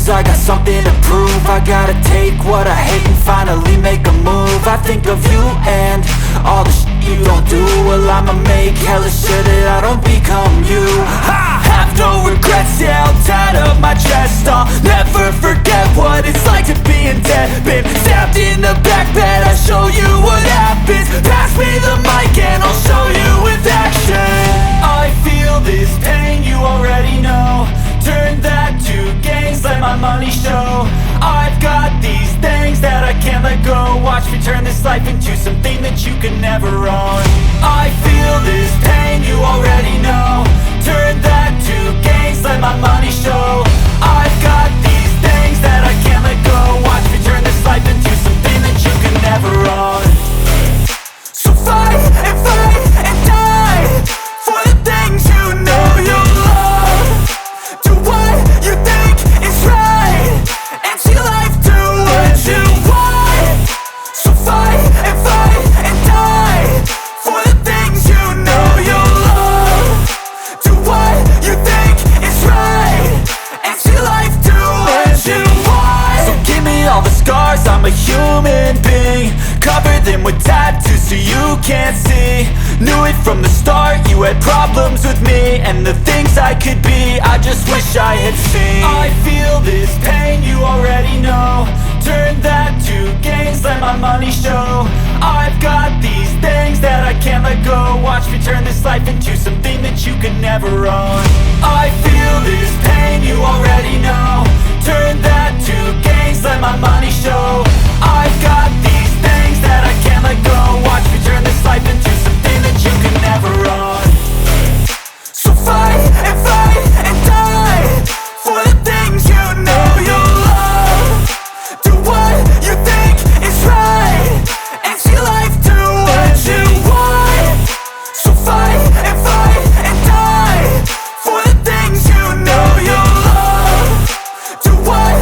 lose, I got something to prove. I gotta take what I hate and finally make a move. I think of you and all the shit you don't do. Well, I'ma make hella sure that I don't become you. I have no regrets, yeah, I'll tie up my chest. I'll never forget what it's like to be in debt. Been stabbed in the back bed, I'll show you what happens. Pass me the mic and I'll show you with action. I feel this pain, you already know. Turn that to gains, let my money show. I've got these things that I can't let go. Watch me turn this life into something that you can never own. I feel this pain, you already know. Turn that to gains, let my money show. I've got these things that I can't let go. Watch me turn this life into something that you can never own. So fight and die for the things you know you love. Do what you think is right and see life do what you want. So fight and die for the things you know you love. Do what you think is right and see life do what you want. So give me all the scars, I'm a human being. Cover them with tattoos so you can't see. Knew it from the start, you had problems with me and the things I could be, I just wish I had seen. I feel this pain, you already know. Turn that to gains, let my money show. I've got these things that I can't let go. Watch me turn this life into something that you can never own. I feel this pain, you already know. Turn that to gains, let my money show. I've got these things that I can't let go. Watch me turn this life into something that you can never own. So fight and die for the things you know you love. Do what you think is right and see life do what you want. So fight and die for the things you know you love. Do what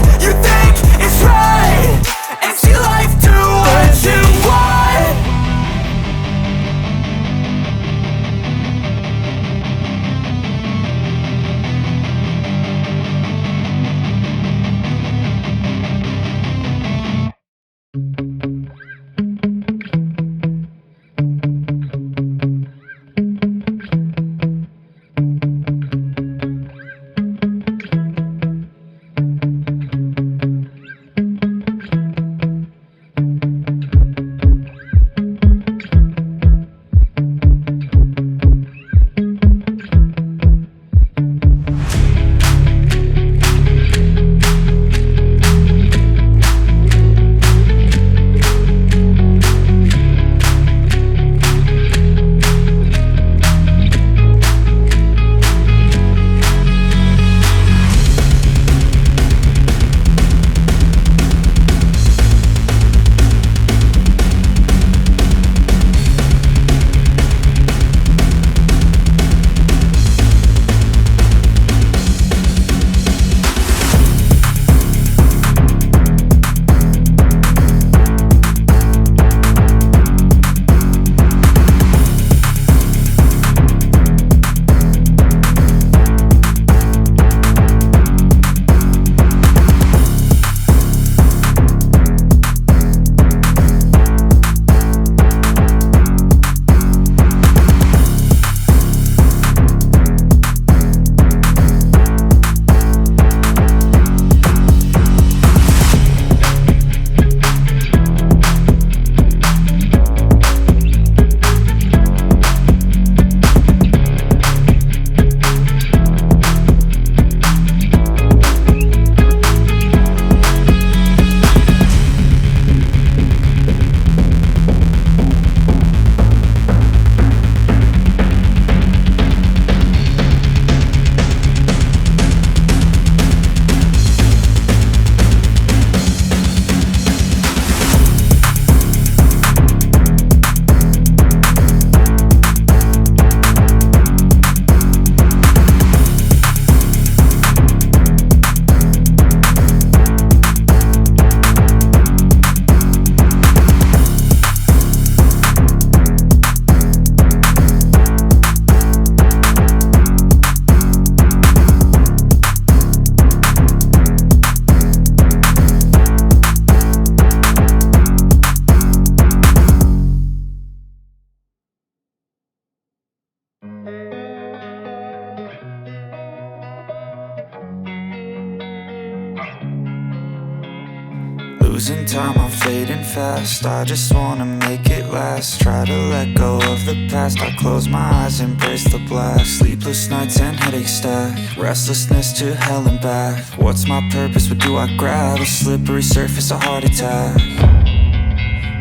Losing time, I'm fading fast. I just wanna make it last. Try to let go of the past. I close my eyes, embrace the blast. Sleepless nights and headaches stack. Restlessness to hell and back. What's my purpose? What do I grab? A slippery surface, a heart attack.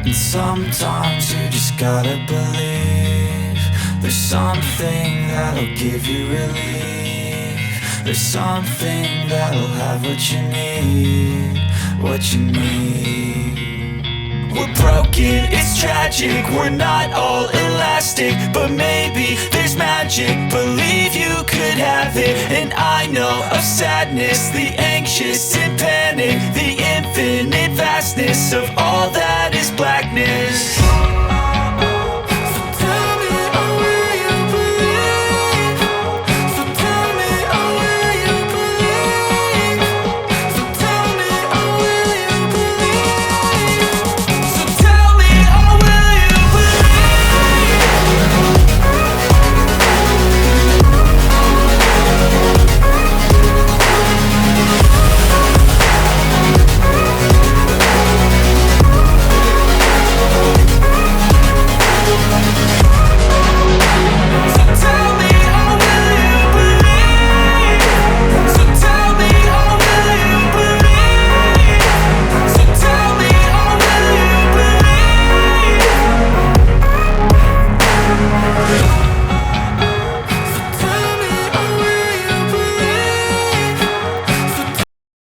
And sometimes you just gotta believe there's something that'll give you relief. There's something that'll have what you need, what you need. We're broken, it's tragic, we're not all elastic, but maybe there's magic, believe you could have it. And I know of sadness, the anxious and panic, the infinite vastness of all